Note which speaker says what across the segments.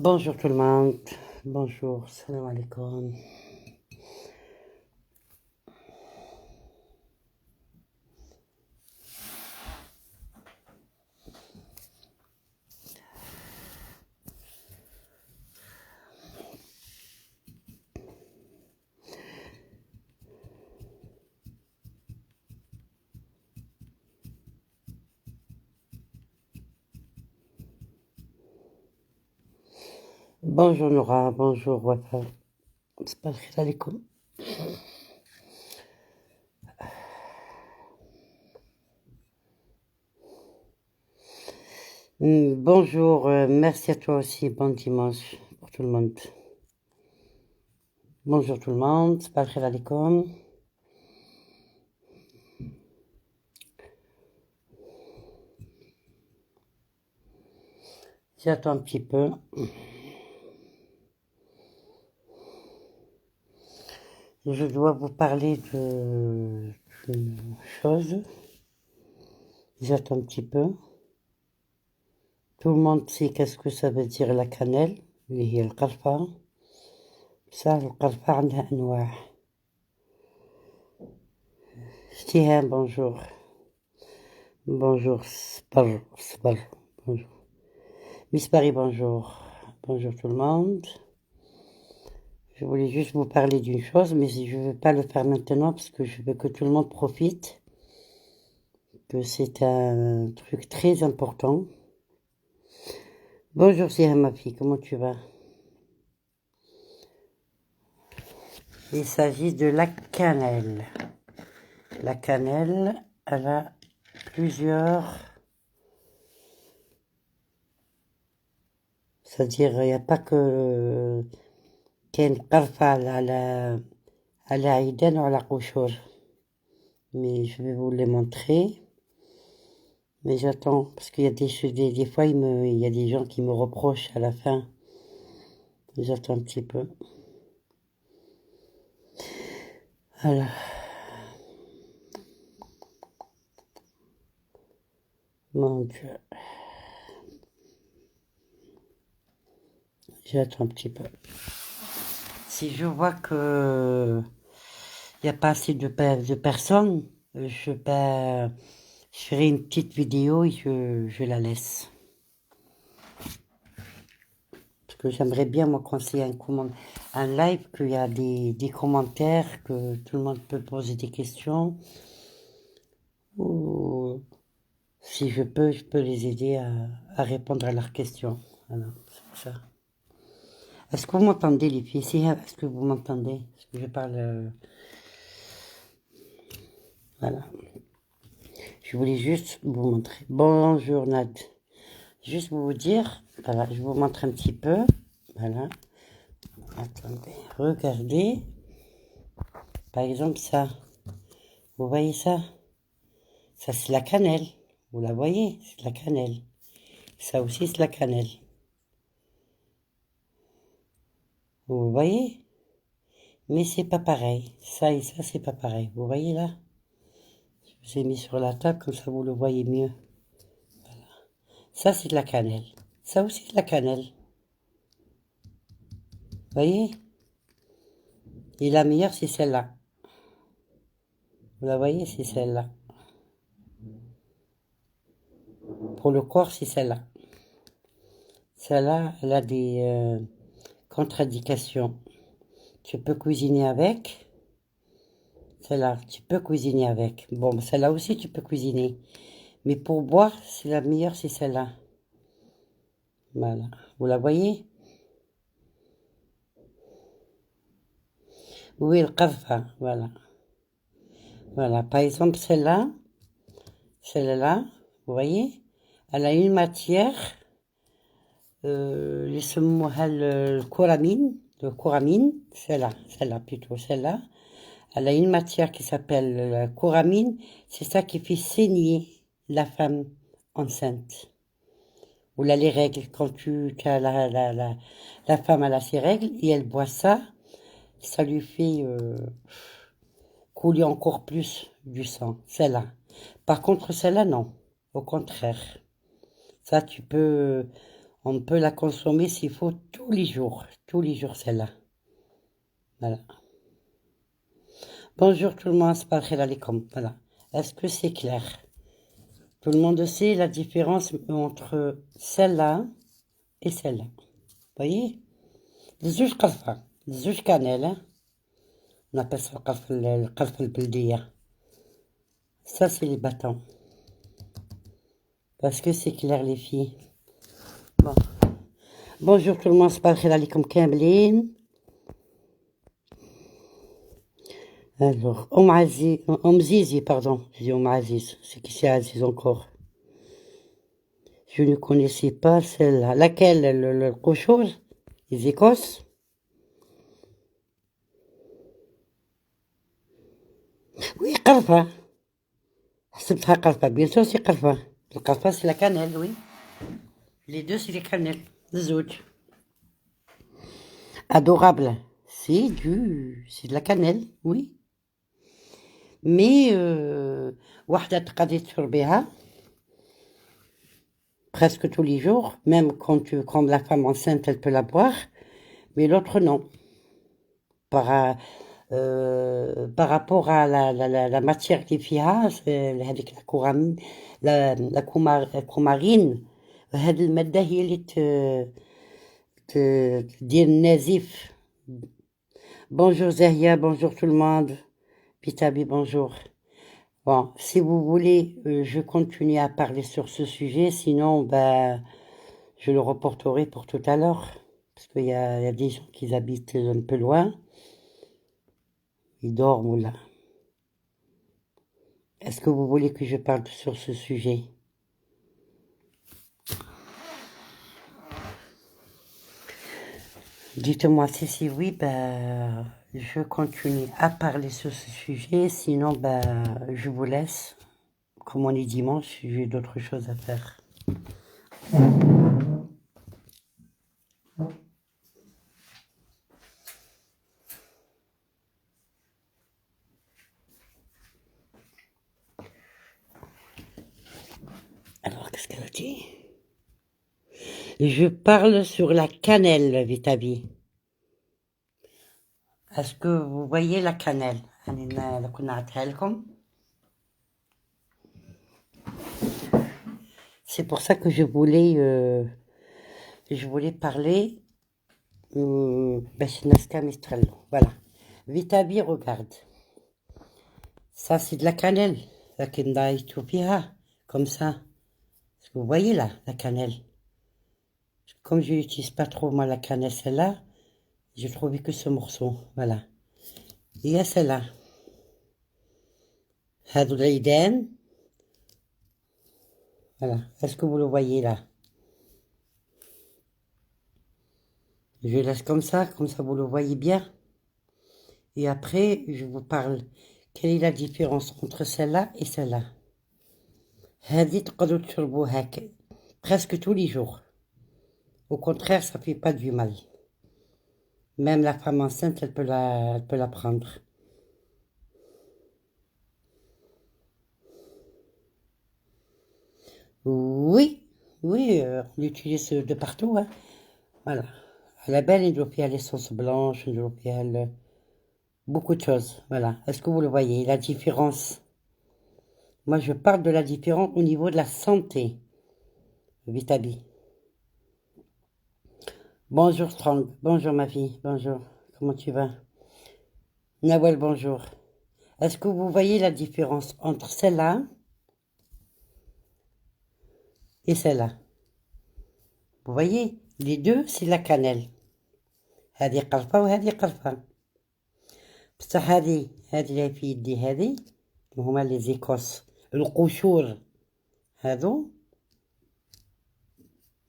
Speaker 1: Bonjour tout le monde, bonjour, salam alaikum. Bonjour Nora, bonjour Wafa, salam alaikum. Bonjour, merci à toi aussi, bon dimanche pour tout le monde. Bonjour tout le monde, salam alaikum. J'attends un petit peu. Je dois vous parler d'une chose. J'attends un petit peu. Tout le monde sait qu'est-ce que ça veut dire la cannelle, اللي هي القرفة. بصح القرفة عندها أنواع. اشتهام bonjour. Bonjour, صبر. Bonjour. Miss Paris, bonjour. Bonjour tout le monde. Je voulais juste vous parler d'une chose, mais je ne veux pas le faire maintenant parce que je veux que tout le monde profite. Que c'est un truc très important. Bonjour Siha, ma fille, comment tu vas? Il s'agit de la cannelle. La cannelle, elle a plusieurs... C'est-à-dire, il n'y a pas que... كاين قرفة على عيدان وعلى قشور. Mais je vais vous les montrer. Mais j'attends, parce qu'il y a des fois, il y a des gens qui me reprochent à la fin. J'attends un petit peu. Voilà. Mon Dieu. J'attends un petit peu. Si je vois que il n'y a pas assez de personnes, je ferai une petite vidéo et je la laisse. Parce que j'aimerais bien, moi, quand c'est un live, qu'il y a des commentaires, que tout le monde peut poser des questions. Ou si je peux les aider à répondre à leurs questions. Voilà, c'est pour ça. Est-ce que vous m'entendez, les filles? Est-ce que vous m'entendez? Est-ce que je parle... Voilà. Je voulais juste vous montrer. Bonjour, Nad. Juste vous dire, voilà, je vous montre un petit peu. Voilà. Attendez, regardez. Par exemple, ça. Vous voyez ça? Ça, c'est la cannelle. Vous la voyez? C'est la cannelle. Ça aussi, c'est la cannelle. Vous voyez? Mais c'est pas pareil. Ça et ça, c'est pas pareil. Vous voyez là? Je vous ai mis sur la table, comme ça vous le voyez mieux. Voilà. Ça, c'est de la cannelle. Ça aussi, c'est de la cannelle. Vous voyez? Et la meilleure, c'est celle-là. Vous la voyez, c'est celle-là. Pour le corps, c'est celle-là. Celle-là, elle a des contre-indications. Tu peux cuisiner avec. Celle-là, tu peux cuisiner avec. Bon, celle-là aussi, tu peux cuisiner. Mais pour boire, c'est la meilleure, c'est celle-là. Voilà. Vous la voyez? Oui, le kaffa, voilà. Voilà. Par exemple, celle-là, vous voyez? Elle a une matière, يسموها الكورامين, celle-là plutôt, celle-là. Elle a une matière qui s'appelle la coramine, c'est ça qui fait saigner la femme enceinte. Ou là, les règles, quand la femme elle a ses règles et elle boit ça, ça lui fait couler encore plus du sang, celle-là. Par contre, celle-là, non. Au contraire. Ça, tu peux On peut la consommer s'il faut tous les jours celle-là. Voilà. Bonjour tout le monde, c'est pas voilà. Est-ce que c'est clair? Tout le monde sait la différence entre celle-là et celle-là. Vous voyez? الزوج قرفة الزوج كانيل on appelle ça القرفة البلدية. Ça c'est les bâtons. Parce que c'est clair les filles. Bon. Bonjour tout le monde, صباح الخير عليكم كاملين. Alors, Zizi, pardon, je dis Aziz, c'est qui c'est Aziz encore? Je ne connaissais pas celle-là. Laquelle? Le cochon? Les Écosses? Oui, قرفة. حسبتها قرفة, bien sûr c'est قرفة. Le قرفة c'est la cannelle, oui. Les deux c'est les cannelles, الزوج. Adorable. C'est de la cannelle, oui. Mais, واحدة تقدري تشربيها presque tous les jours, même quand la femme enceinte, elle peut la boire, mais l'autre non. Par rapport à la matière qui فيها, هذيك الكومارين, هذه المادة هي اللي تدير النزيف. Bonjour Zahia, bonjour tout le monde. Pitabi, bonjour. Bon, si vous voulez, je continue à parler sur ce sujet, sinon, je le reporterai pour tout à l'heure, parce qu'il y a des gens qui habitent un peu loin. Ils dorment là. Est-ce que vous voulez que je parle sur ce sujet? Dites-moi si oui, je continue à parler sur ce sujet, sinon, je vous laisse. Comme on est dimanche, j'ai d'autres choses à faire. Alors, qu'est-ce qu'elle a dit? Je parle sur la cannelle, Vitabi. Est-ce que vous voyez la cannelle? C'est pour ça que je voulais parler. Voilà. Vitabi, regarde. Ça, c'est de la cannelle. Comme ça. Est-ce que vous voyez là, la cannelle? Comme je n'utilise pas trop moi la cannelle, celle-là, j'ai trouvé que ce morceau. Voilà. Il y a celle-là. هذو العيدان. Voilà. Est-ce que vous le voyez là? Je laisse comme ça vous le voyez bien. Et après, je vous parle. Quelle est la différence entre celle-là et celle-là? هذه تقدروا تشربوها presque tous les jours. Au contraire, ça fait pas du mal. Même la femme enceinte, elle peut la prendre. Oui, oui, on l'utilise de partout, hein. Voilà. À la belle, il doit y aller l'essence blanche, il doit y aller beaucoup de choses. Voilà. Est-ce que vous le voyez, la différence? Moi, je parle de la différence au niveau de la santé. Vitabi. Bonjour Strong. Bonjour ma fille. Bonjour. Comment tu vas? Nawel, bonjour. Est-ce que vous voyez la différence entre celle-là et celle-là? Vous voyez, les deux, c'est la cannelle. هذه قرفة وهذه قرفة. بصح هذه اللي في يدي هذه هما لي زيكوس القشور هذو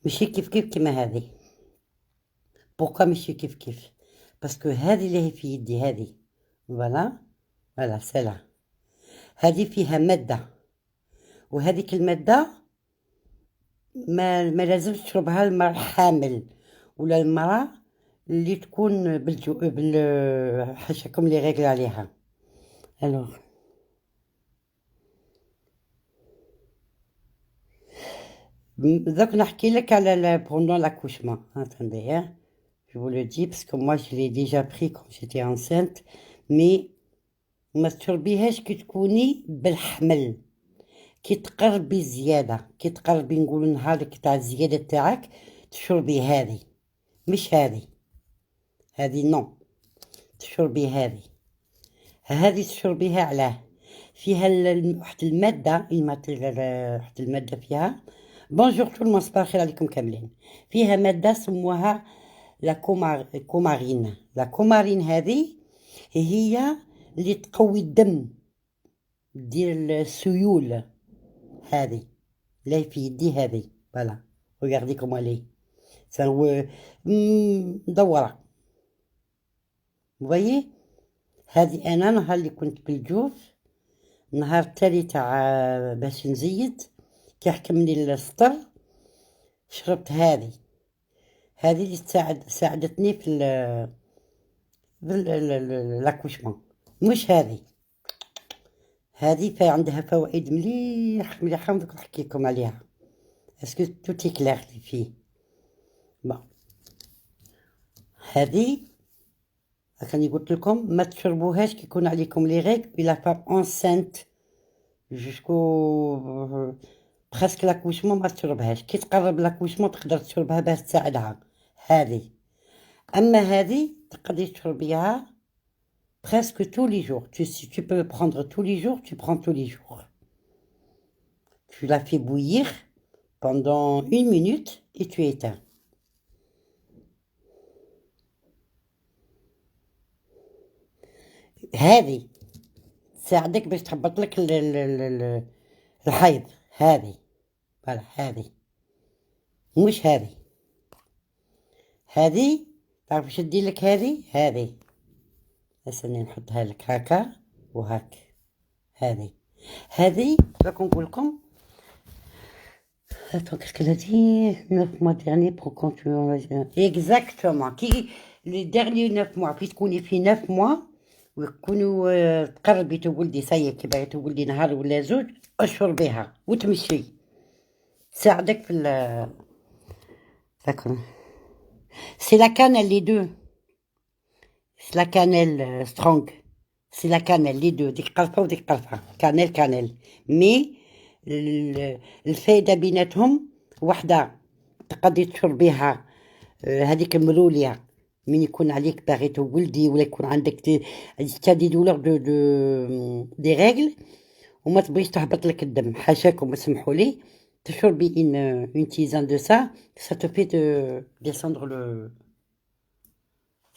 Speaker 1: ماشي كيف كيما هذه. بوكا ماشي كيف باسكو هذه اللي هي في يدي هذه فوالا سلا هذه فيها مادة وهذيك المادة ما لازمش تشربها المرأة الحامل ولا المرأة اللي تكون حاشاكم لي ريغل عليها. Alors, Donc نحكي لك على pendant l'accouchement. Attendez, hein. Je vous le dis parce que moi je l'ai déjà pris quand j'étais enceinte, mais ما تشربيهاش كي تكوني بالحمل، كي تقربي زيادة، كي تقربي نقولوا نهارك تاع الزيادة تاعك تشربي هذه، مش هذه، هذه نو، تشربي هذه تشربيها علاه فيها واحد المادة واحد المادة فيها. بونجور تو المون، صباح الخير عليكم كاملين. فيها مادة سموها كومارين. لا كومارين هذه هي اللي تقوي الدم، دير السيول. هذه لا في يدي هذه، فوالا ريغاردي كوم الي هو مدورة. فوايي هذه انا نهار اللي كنت بالجوف، النهار التالي تاع باش نزيد كي حكمني السطر شربت هذه اللي ساعدتني في لاكوشمون. مش هذه عندها فوائد مليحة ودوك نحكي لكم عليها. اسكو توتي كلير لي فيه. بون هذه راني قلت لكم ما تشربوهاش كي يكون عليكم لي ريغ بلا فام انسنت جوسكو بريسك لاكوشمون ما تشربهاش. كي تقرب لاكوشمون تقدر تشربها باش تساعدها هذه. اما هذه تقدري تشربيها presque tous les jours. Si tu peux le prendre tous les jours, tu prends tous les jours. Tu la fais bouillir pendant 1 minute et tu éteins. هذه تساعدك باش تهبط لك الحيض. هذه فوالا، هذه مش هذه تعرف واش دير لك؟ هذه استني نحطها لك هكا وهاك. هذه راك نقول لكم. Attends, qu'est-ce qu'elle a dit? 9 mois dernier pour continuer. Exactement. كي les derniers 9 mois كي تكوني في 9 mois ويكونوا تقربي تولدي سايق كي باغي تولدي نهار ولا زوج، اشربيها وتمشي تساعدك في d'accord. C'est la cannelle les deux. C'est la cannelle strong. C'est la cannelle les deux. ديك قرفة وديك قرفة. كانيل. مي الفايدة بيناتهم وحدة. تقدري تشربيها هذيك المرولية من يكون عليك باغي تولدي ولا يكون عندك دي دولور دي ريغل وما تبغيش تهبط لك الدم، حاشاكم اسمحوا لي، تشربي une tisane de ça te fait de descendre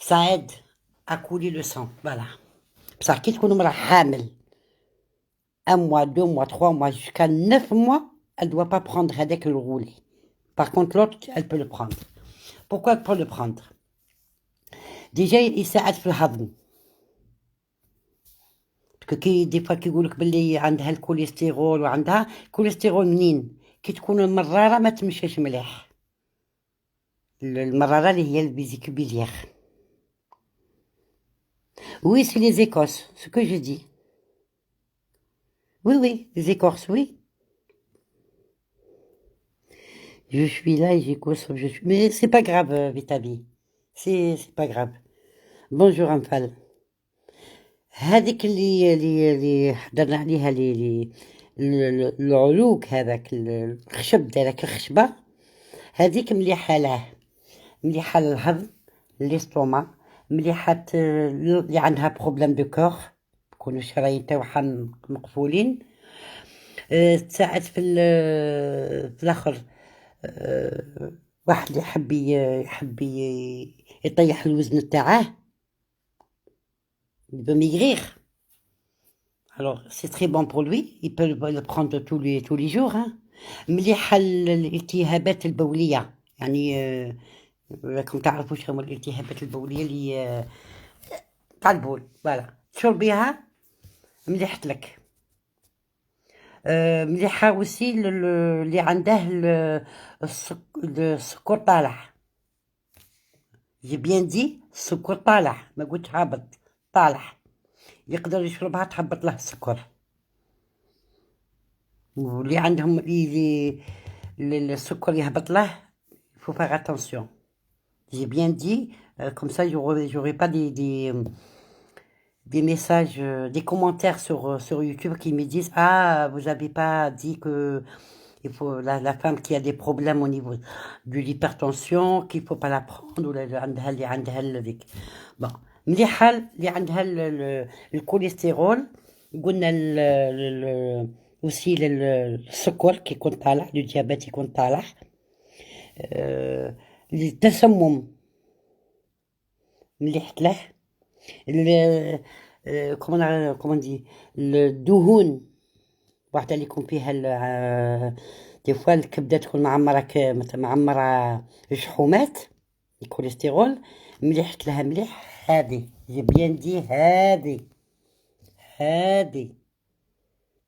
Speaker 1: ça aide à couler le sang. Voilà. بصح كي تكون مرا حامل 1 mois 2 mois 3 mois jusqu'à 9 mois elle doit pas prendre هذاك le rouler. Par contre l'autre elle peut le prendre. Pourquoi elle peut le prendre? ديجا يساعد في الهضم. كي دي فوا كيقولك بلي عندها الكوليسترول وعندها كوليسترول منين؟ كي تكون المرارة ما تمشيش مليح. المرارة اللي هي الفيزيكو بيليير. Oui, c'est les écorces, ce que je dis. Oui, les écorces, oui. Je suis là et j'écoute, je suis... Mais c'est pas grave, Vitabi. C'est pas grave. Bonjour, Anfal. هذيك اللي حضرنا عليها العلوق، هذاك الخشب داك الخشبة هذيك مليحة له، مليحة للهضم، ليستوما، مليحة اللي عندها بروبليم دو كور يكونوا الشرايين تاعها مقفولين. تساعد في الاخر واحد اللي يحب يطيح الوزن تاعه il veut maigrir. Alors, c'est très bon pour lui. Il peut le prendre tous les jours. Hein. مليحة الالتهابات البولية. يعني راكم تعرفوا شنو الالتهابات البولية اللي تاع البول. فوالا تشربيها مليحة لك. مليحة وسي اللي عنده السكر طالع. جي بيان دي السكر طالع، ما قلت هابط، طالع. يقدر يشربها تهبط له السكر. واللي عندهم اللي السكر يهبط له. Il faut faire attention. J'ai bien dit, comme ça j'aurai pas des messages, des commentaires sur YouTube qui me disent ah vous avez pas dit que il faut la femme qui a des problèmes au niveau de l'hypertension qu'il faut pas la prendre ولا اللي عندها ذيك. bon مليحه اللي عندها الكوليسترول. قلنا aussi السكر كي يكون طالع لو ديابيت يكون طالع. التسمم مليحت له. كومون دي الدهون واحدة اللي يكون فيها دي فوا الكبدة تكون معمرة شحومات الكوليسترول مليحت لها مليح. هادي جي بيان دي هادي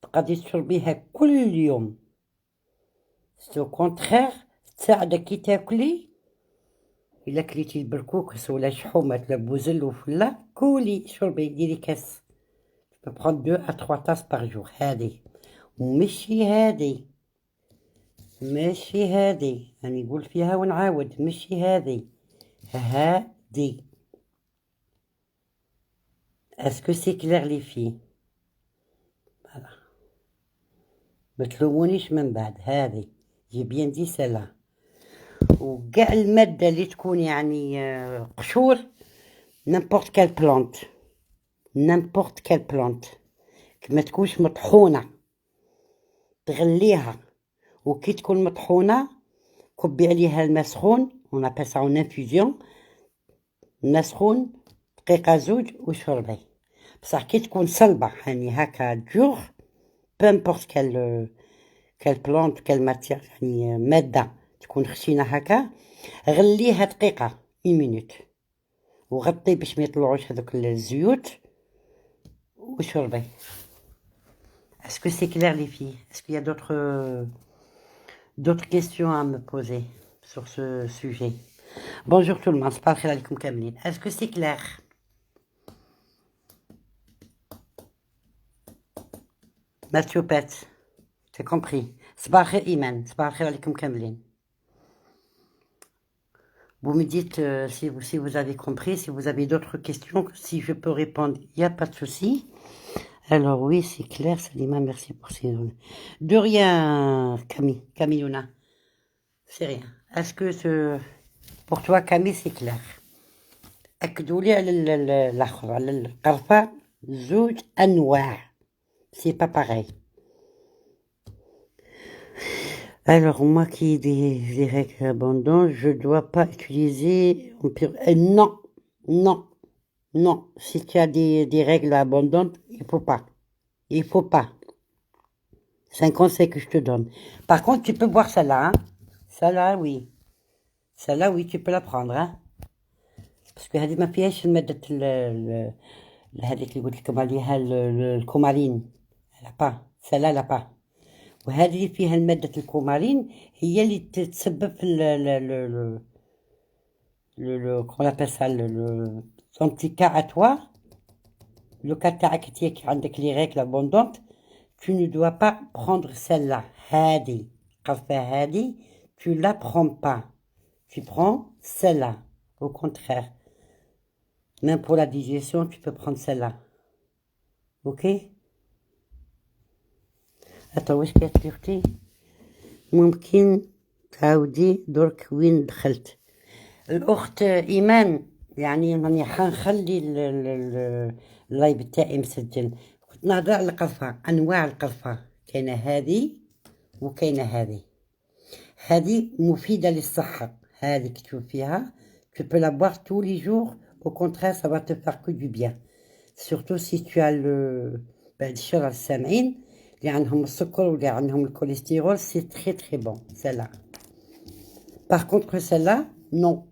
Speaker 1: تقدري تشربيها كل يوم. سو كونتخيغ تساعدك كي تاكلي. إلا كليتي البركوكس ولا شحومات ولا بوزل وفلا كولي شربي ديري كاس. tu peux prendre 2 à 3 tasses par jour. هادي ومشي هادي أنا نقول فيها ونعاود مشي هادي اسكو سي كلير لي في فوالا ما تلومونيش من بعد. هذه جي بيان دي سلا. وكاع الماده اللي تكون يعني قشور نيمبورت كال بلانت ما تكونش مطحونه تغليها. وكي تكون مطحونه كبي عليها الماء سخون اون ابل سا اون انفيزيون. الماء سخون دقيقه زوج وشربي. بصح كي تكون صلبه يعني هكا جوغ بامبورت كال بلانت كال ماتير يعني ماده تكون خشينه هكا غليها دقيقه 1 مينوت وغطي باش ما يطلعوش هذوك الزيوت وشربي. اسكو سي كلير لي في؟ اسكو يا d'autres questions à me poser sur ce sujet? Bonjour tout le monde, صباح الخير عليكم كاملين. Est-ce que c'est clair? Mathieu Pet, c'est compris. صباح الخير إيمان، صباح الخير عليكم كاملين. Vous me dites si vous avez compris, si vous avez d'autres questions, si je peux répondre, il n'y a pas de souci. Alors oui, c'est clair, Salima, merci pour ces... De rien, Camille, c'est rien. Est-ce que pour toi, Camille, c'est clair? أكدولي على الآخر على القرفة زوج أنواع. C'est pas pareil. Alors, moi qui ai des règles abondantes, je dois pas utiliser... Non. Si tu as des règles abondantes, il faut pas. C'est un conseil que je te donne. Par contre, tu peux boire celle-là, hein. Celle-là, oui, tu peux la prendre, hein. Parce que هذه ما فيهاش المادة هذيك اللي قلت لكم عليها الكومارين. لا با celle-là لا با. وهذه اللي فيها المادة الكومارين هي اللي تتسبب في qu'on appelle ça ton petit cas à toi. Le cas تاعك كي عندك les règles abondantes, tu ne dois pas prendre celle-là. هذه قرفة هذه tu la prends pas. Tu prends celle-là. Au contraire. Même pour la digestion, tu peux prendre celle-là. Ok? Attends, واش كاتبتي اختي؟ ممكن تعاودي درك وين دخلت؟ الأخت إيمان يعني راني حنخلي اللايف تاعي مسجل. كنت نهضر على القرفة، أنواع القرفة كاينة هذه وكاينة هذه مفيدة للصحة. هذه كي تشوف فيها tu peux la boire tous les jours. Au contraire, ça va te faire que du bien. Surtout si tu as الشرى السامعين اللي عندهم السكر واللي عندهم الكوليسترول, c'est très très bon celle-là. Par contre celle-là, non.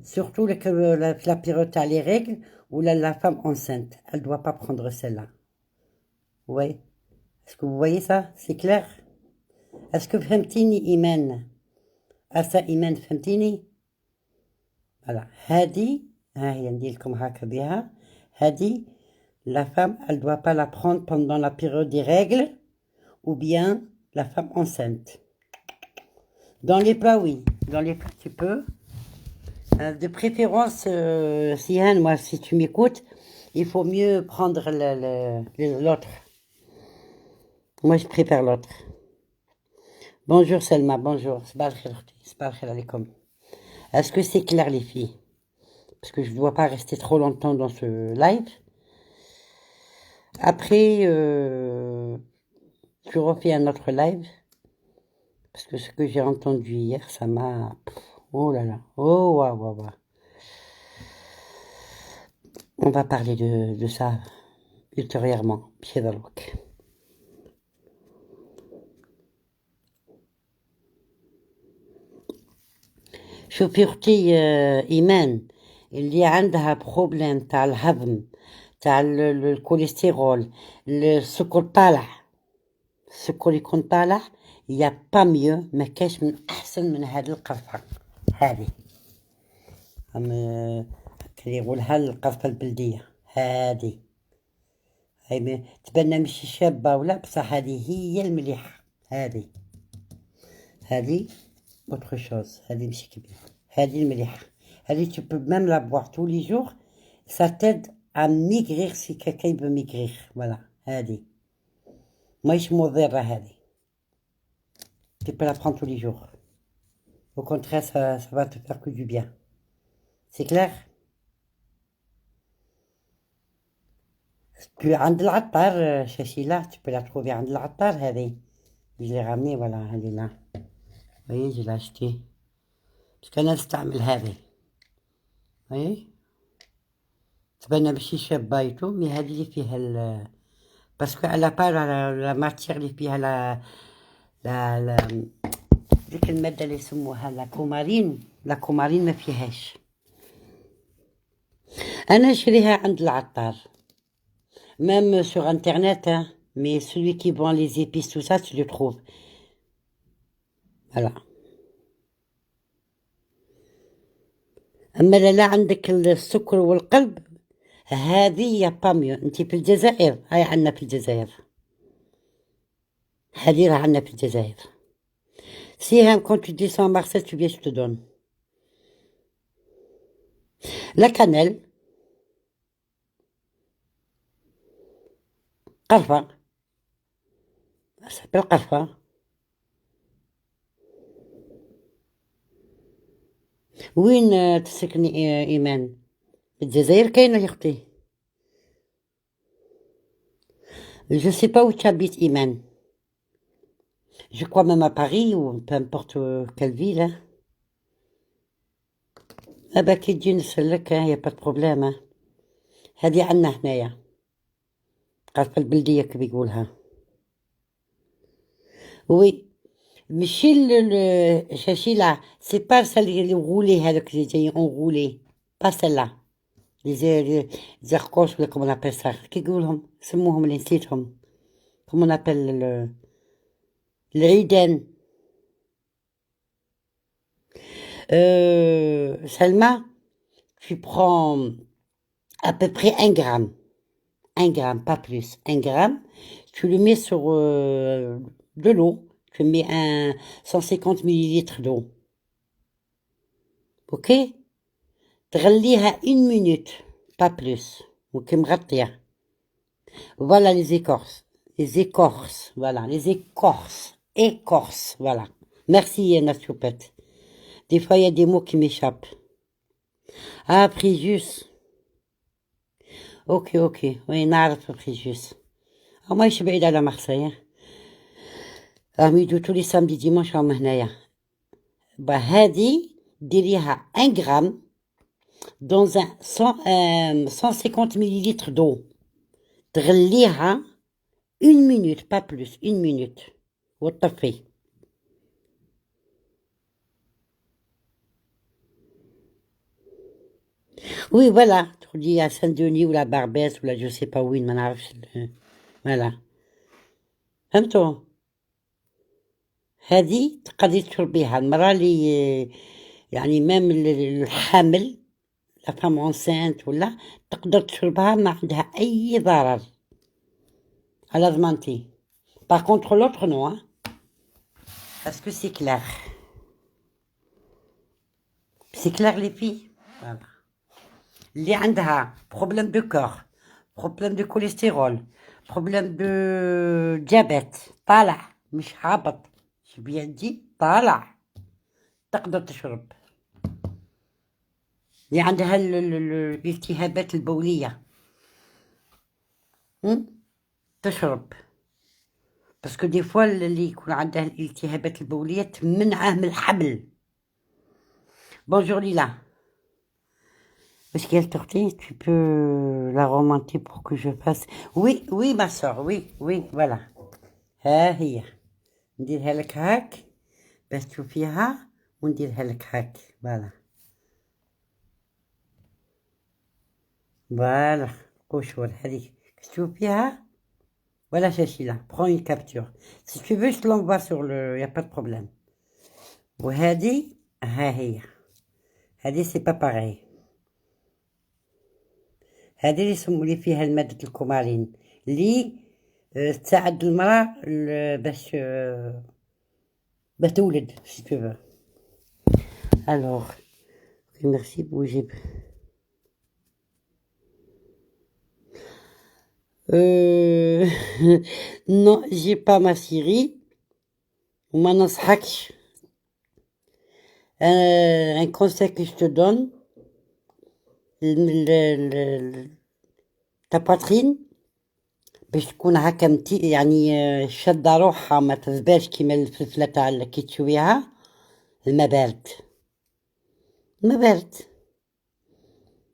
Speaker 1: Surtout la période à les règles ou la femme enceinte, elle ne doit pas prendre celle-là. Oui. Est-ce que vous voyez ça? C'est clair? Est-ce que فهمتيني إيمان؟ أسا إيمان فهمتيني؟ voilà. هذه ها هي ندير لكم هكا بها. هذه la femme, elle ne doit pas la prendre pendant la période des règles ou bien la femme enceinte. Dans les plats, oui. Dans les plats, tu peux. De préférence, Sihan, moi, si tu m'écoutes, il faut mieux prendre l'autre. Moi, je préfère l'autre. Bonjour Selma, bonjour. Sabah al khir, اختي. Sabah al khir alaikum. Est-ce que c'est clair, les filles? Parce que je ne dois pas rester trop longtemps dans ce live. Après, je refais un autre live. Parce que ce que j'ai entendu hier, ça m'a... Oh là là. Oh, waouh, waouh, waouh. On va parler de ça ultérieurement. بشذلك. شوفي اختي ايمان اللي عندها بروبليم تاع الهضم تاع الكوليسترول السكر طالع السكر يكون طالع يا با ميو ما كاش من احسن من هذه القرفه هذه كي يقولها القرفه البلديه هذه هاي تبنى مش شابه ولا بصح هذه هي المليحه هذه autre chose هذه مش كبيرة هذه المليحة هذه tu peux même la boire tous les jours ça t'aide à maigrir si quelqu'un veut maigrir voilà هذه ماهيش مضرة هذه tu peux la prendre tous les jours au contraire ça va te faire que du bien c'est clair tu عند العطار شاشيلة tu peux la trouver عند العطار هذه je l'ai ramenée voilà elle est là voyez je l'ai acheté parce qu'أنا نستعمل هذه voyez تبان ماشي شابة ايتو مي هذه اللي فيها باسكو على با لا ماتيغ اللي فيها لا ديك المادة اللي يسموها لا كومارين ما فيهاش أنا نشريها عند العطار même sur internet hein, mais celui qui vend les épices tout ça tu le trouves voilà أما لا عندك السكر والقلب هذه يا باميو انت في الجزائر هاي عنا في الجزائر هذه راه عنا في الجزائر سيهام كنت تديسون مارسيل tu viens je te donne la cannelle قرفة ça s'appelle قرفة وين تسكني إيمان الجزائر كاينة يا أختي je sais pas où tu habites Iman je crois même à Paris ou peu importe quelle ville hein. أبا كي تجي نسلك يا با بروبليم هذه عنا هنايا قرفة البلدية كي بيقولها وي ماشي الشاشيلة سي با سال اللي غولي هذاك اللي جاي غولي با سلا لي زرقوش ولا كومون ابل سا كي يقولهم سموهم اللي نسيتهم كومون ابل العيدان Salma tu prends à peu près 1 gramme pas plus 1 gramme tu le mets sur de l'eau tu mets 150 millilitres d'eau ok تغليها 1 minute pas plus وكي مغطية voilà les écorces voilà les écorces voilà merci Nathiopet des fois il y a des mots qui m'échappent ah Fréjus ok oui نعرف Fréjus ما يش بعيد على مرسيل راهم يجوا tous les samedis dimanche راهم هنايا هذه ديريها 1 gramme dans 150 millilitres d'eau تغليها 1 minute pas plus 1 minute وتطفي oui voilà تقولي à Saint-Denis ou la Barbès ou la je sais pas وين ما نعرفش voilà فهمتوا هذه تقدري تشربيها المرأة اللي يعني مام الحامل لا فام انسانت ولا تقدر تشربها ما عندها اي ضرر على ضمانتي باغ كونطخ لوطخ نو باسكو سي كلار C'est clair les filles. Voilà. اللي عندها problème de cœur, problème de cholestérol, problème de diabète, طالع مش هابط. j'ai bien dit طالع. تقدر تشرب. اللي عندها الالتهابات البولية تشرب. باسكو دي فوا اللي يكون عندها الالتهابات البولية تمنعه من الحمل. بونجور ليلى. Est-ce qu'elle tortille, tu peux la remonter pour que je fasse. Oui, oui, ma soeur, oui, oui, voilà. ها هي نديرها لك هاك باش تشوفيها ونديرها لك هاك. فوالا فوالا قشور هذيك تشوفيها. Voilà, Cécile, prends une capture. Si tu veux, je te l'envoie sur le... Y a pas de problème. وهذه ها هي. هذه c'est pas pareil. هذه اللي فيها المادة الكومارين اللي تساعد المرأة باش تولد si tu veux. Alors, merci بوجيب. Non, j'ai pas ma Syrie. وما نصحكش. Un conseil que je te donne, ta poitrine باش تكون هكا يعني شادة روحها ما تذباش كيما الفلفلة تاع كي تشويها. الماء بارد. الماء بارد.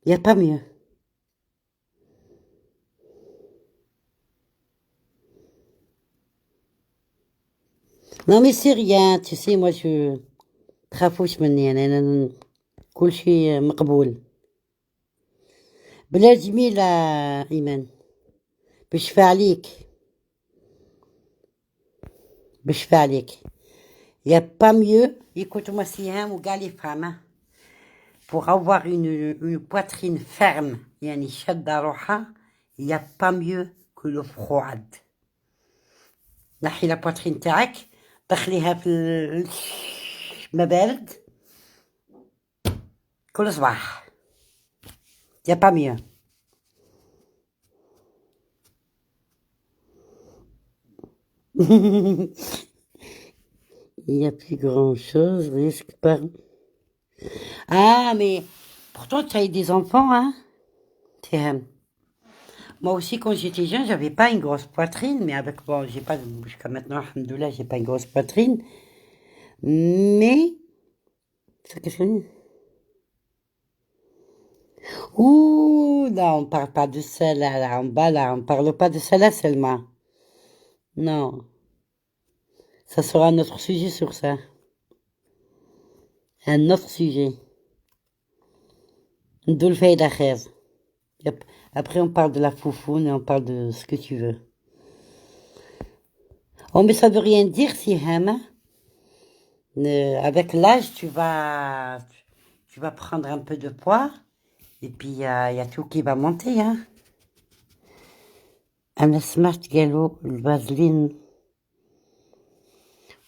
Speaker 1: يا با ميو. Non mais c'est rien, tu sais, moi je تخافوش مني أنا كل شيء مقبول. بلا جميلة إيمان بشفى عليك. بشفى عليك. Y a pas mieux, écoute-moi Siham ou les femmes, pour avoir une poitrine ferme, يعني شادة روحها, y a pas mieux que l'eau froide. نحي la poitrine تاعك دخليها في الماء بارد كل صباح. Y a pas mieux. Il n'y a plus grand chose, risque pas. Ah, mais pourtant tu as eu des enfants, hein? Moi aussi, quand j'étais jeune, j'avais pas une grosse poitrine, mais avec, bon, j'ai pas, jusqu'à maintenant, alhamdoulilah, j'ai pas une grosse poitrine. Mais, c'est qu'est-ce que je dis? Ouh, là, on parle pas de ça, là, en bas, là, on parle pas de ça, là, seulement. Non. Ça sera un autre sujet sur ça. Un autre sujet. D'où le fait d'affaires. Après, on parle de la foufoune et on parle de ce que tu veux. Oh, mais ça veut rien dire, si, hein? Avec l'âge, tu vas prendre un peu de poids. Et puis, il y a tout qui va monter, hein. أنا سمعت قالوا الفازلين.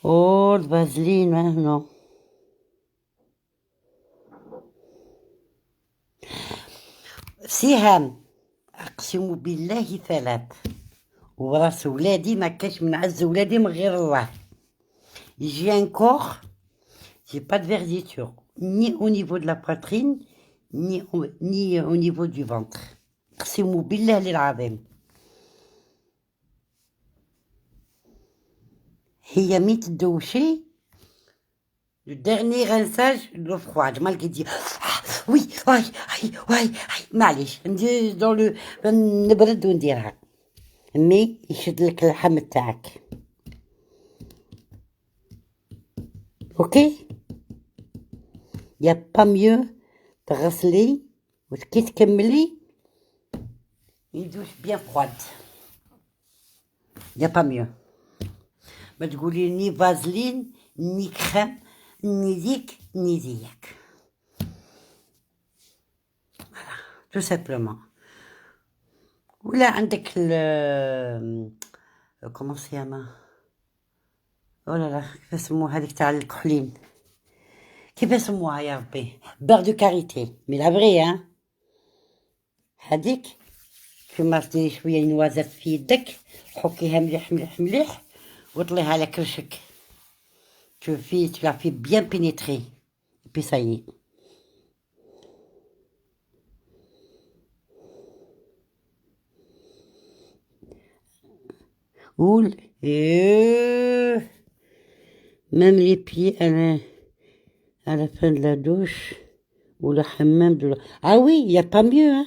Speaker 1: Oh, le vaseline, hein, non. سهام أقسم بالله ثلاث وراس ولادي ما كاش من عز ولادي من غير الله. J'ai un corps, j'ai pas de vergeture, ni au niveau de la poitrine, ni au niveau du ventre. أقسم بالله العظيم. هي مي تدوشي le dernier rinçage de l'eau froide. Mal qui dit oui, oui, معليش ندير dans le نبرد ونديرها. مي يشد لك اللحم تاعك. اوكي يا با ميو تغسلي وكي تكملي يدوش بيان فرواد. يا با ميو. ما تقولي ني فازلين ني كريم ني ديك ني ديك. tout simplement. ولا عندك ال comment c'est ياما. oh là là كيف اسمو هذيك تاع الكحلين كيف اسموها يا ربي؟ beurre de karité mais la vraie hein. هذيك كيما ديري شويه نوازات في يدك حكيها مليح مليح مليح وطليها على كرشك. tu la fais bien pénétrer et puis ça y est. Oul même les pieds à la fin de la douche ou le hammam de la... Ah oui, il n'y a pas mieux hein.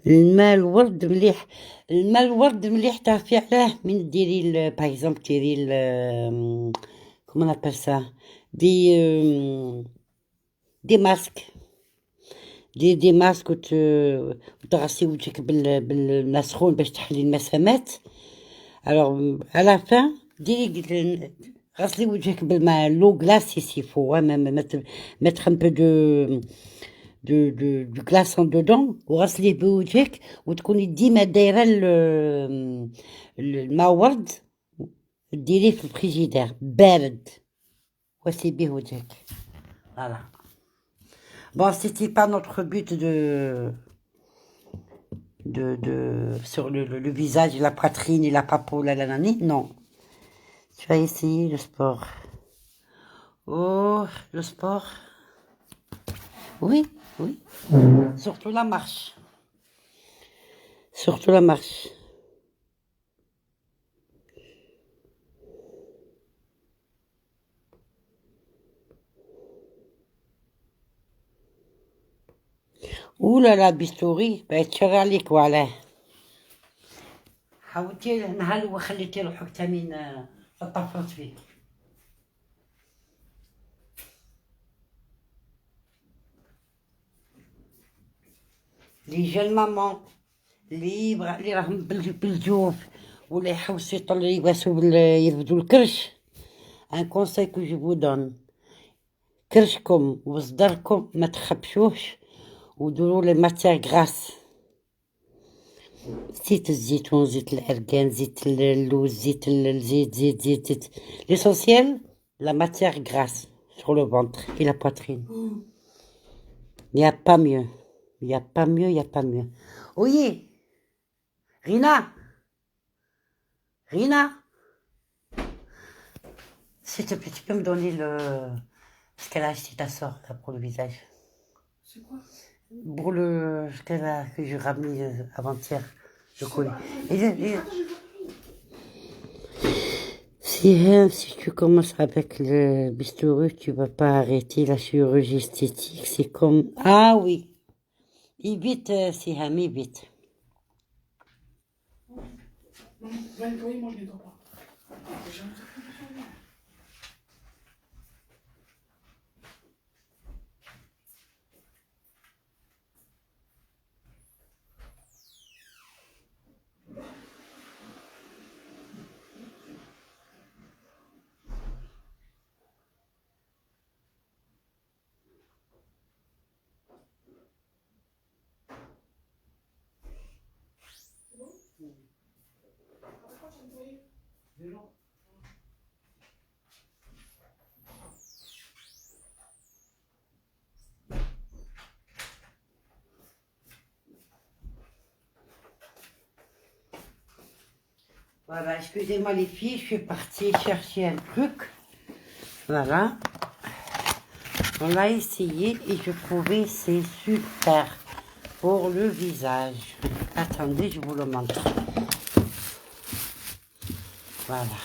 Speaker 1: الماء الورد مليح، الماء الورد مليح تعرفي علاه من ديري باغ اكزومبل ديري كومون ابل سا دي ماسك، دي ماسك وتغسلي وجهك بالماء سخون باش تحلي المسامات. الوغ على فان ديري غسلي وجهك بالماء لو غلاس سي فو mettre un peu de glace en dedans وغسليه بوجهك وتكوني ديما دايره الماء ورد ديريه في الفريجيدير بارد وسيبيه وجهك. Voilà. Bon, c'était pas notre but sur le visage, la poitrine et la papo, la nanani. Non. Tu vas essayer le sport. Oh, le sport. Oui, oui. Surtout la marche. Surtout la marche. Ouh là là, bistouri, تشري عليك وعلاه. حاولتي نهار وخليتي روحك تامين طفرت فيه. لي جون مامون اللي راهم بالجوف ولا يحوسوا يطلعوا يباسوا يرفدوا الكرش. ان كونساي كو جو فو دون، كرشكم وصدركم ما تخبشوش ودوروا لي ماتيير غراس، زيت الزيتون، زيت الارغان، زيت اللوز، زيت الزيت، زيت ليسونسيال لا ماتيير غراس sur le ventre et la poitrine. Il n'y a pas mieux. Il n'y a pas mieux, il n'y a pas mieux. Oui, Rina, s'il te plaît, tu peux me donner ce qu'elle a acheté ta soeur là, pour le visage.
Speaker 2: C'est quoi?
Speaker 1: Pour ce que j'ai ramené avant-hier, je connais. Si tu commences avec le bistouri, tu vas pas arrêter la chirurgie esthétique. C'est comme... Ah oui. Évite, Siham, évite.
Speaker 2: Non, va nettoyer, moi je nettoie pas.
Speaker 1: Voilà, excusez-moi les filles, je suis partie chercher un truc. Voilà. On l'a essayé et je trouvais c'est super pour le visage. Attendez, je vous le montre. Voilà.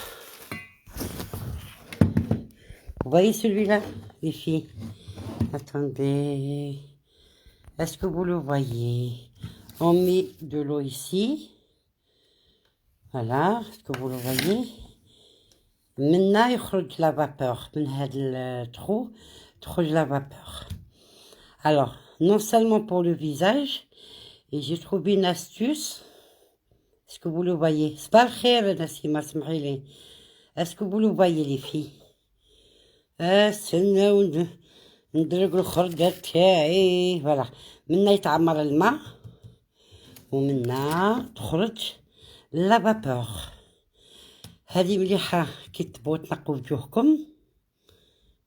Speaker 1: Vous voyez celui-là, les filles? Attendez. Est-ce que vous le voyez? On met de l'eau ici. Voilà, est-ce que vous le voyez? Maintenant, يخرج la vapeur. من هذا الtrou, تخرج la vapeur. Alors, non seulement pour le visage, et j'ai trouvé une astuce. Est-ce que vous le voyez? صباح الخير نسيمة اسمحي لي. Est-ce que vous le voyez les filles? استنى ندرق الخرجة تاعي. Voilà. منا يتعمر الماء ومنها تخرج لا فابور. هذه مليحة كي تبغوا تنقوا وجوهكم.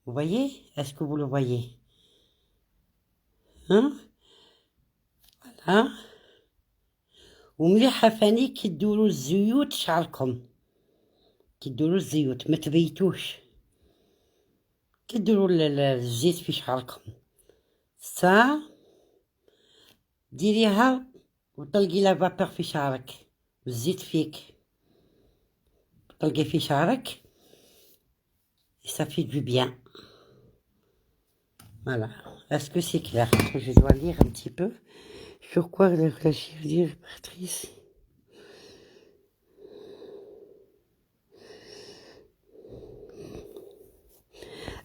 Speaker 1: voyez est-ce que vous le voyez hein voilà. ومليحة فاني كي تدوروا الزيوت شعركم، كي تدوروا الزيوت ما تبيتوش، كي تدوروا الزيت في شعركم سا ديريها وطلقي لا فابور في شعرك والزيت فيك، طلقي في شعرك ça fait du bien. Voilà. Est-ce que c'est clair? Je dois lire un petit peu. Sur quoi la chirurgie réparatrice?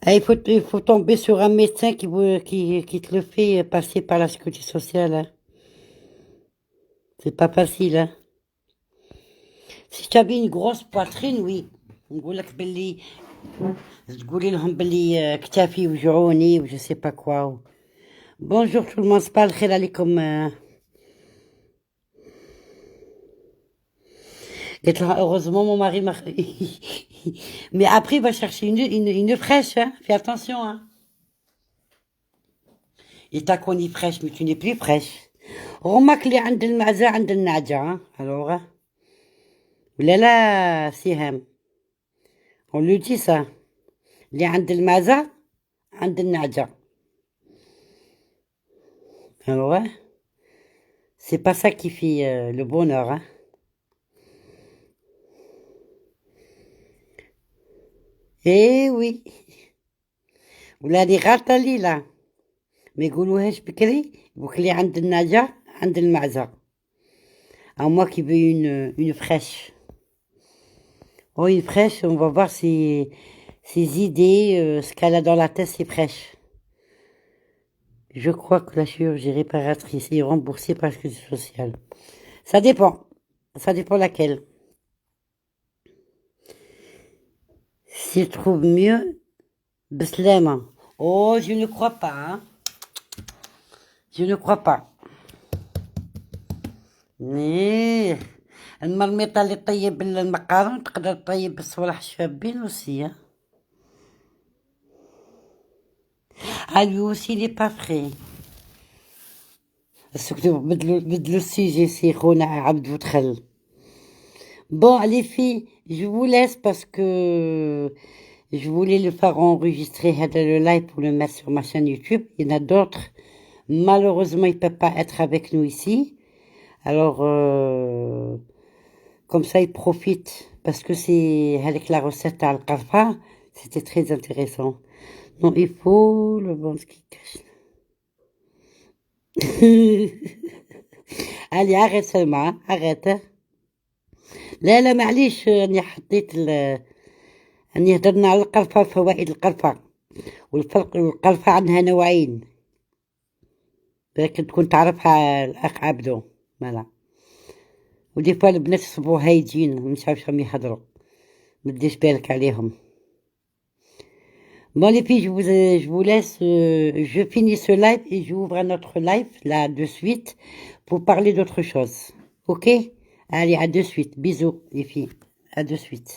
Speaker 1: Ah, il faut tomber sur un médecin qui te le fait passer par la sécurité sociale. Hein. C'est pas facile. Hein. Si tu avais une grosse poitrine, oui. نقول لك باللي تقولي لهم باللي كتافي وجعوني وجو سي با كوا. بونجور tout le monde, صباح الخير عليكم. قلت لها heureusement mon mari m'a mais après il va chercher une fraîche, hein. Fais attention, hein. Il t'a connu fraîche mais tu n'es plus fraîche. رمك اللي عند المعزة عند النعجة. Alors ولا لا سهام on lui dit ça. اللي عند المعزة عند النعجة. Alors c'est pas ça qui fait le bonheur, hein. Eh oui. ولادي غالطة ليلة ما يقولوهاش بكري وكلي عند النعجة عند المعزة. À moi qui veux une fraîche. Oh, une fraîche, on va voir ses idées, ce qu'elle a dans la tête, c'est fraîche. Je crois que la chirurgie réparatrice est remboursée par la sécurité sociale. Ça dépend. Ça dépend laquelle. S'il trouve mieux, Beslema. Oh, je ne crois pas, hein. Je ne crois pas. Mais المرميطة اللي طيب المقارن تقدر تطيب الصوالح الشابين aussi, hein. Ah, lui aussi, il n'est pas frais. بدلوا السيجي سي خونا عبد ودخل. Bon, les filles, je vous laisse parce que je voulais le faire enregistrer le live pour le mettre sur ma chaîne YouTube. Il y en a d'autres. Malheureusement, ils ne peuvent pas être avec nous ici. Alors, comme ça, ils profitent parce que c'est avec la recette à Al-Qarfa. C'était très intéressant. Non, il faut le bon qui cache. Allez, arrête seulement, arrête. لا معليش اني حطيت اني هدرنا على القرفة فوائد القرفة والفرق القرفة عندها نوعين لكن تكون تعرفها الاخ عبدو مالا ودي فوا البنات يصبحوا هايجين مش عارف شحال يهضروا مديش بالك عليهم. Bon les filles, je vous laisse, je finis ce live et j'ouvre un autre live là de suite pour parler d'autre chose. Ok? Allez, à de suite. Bisous les filles. À de suite.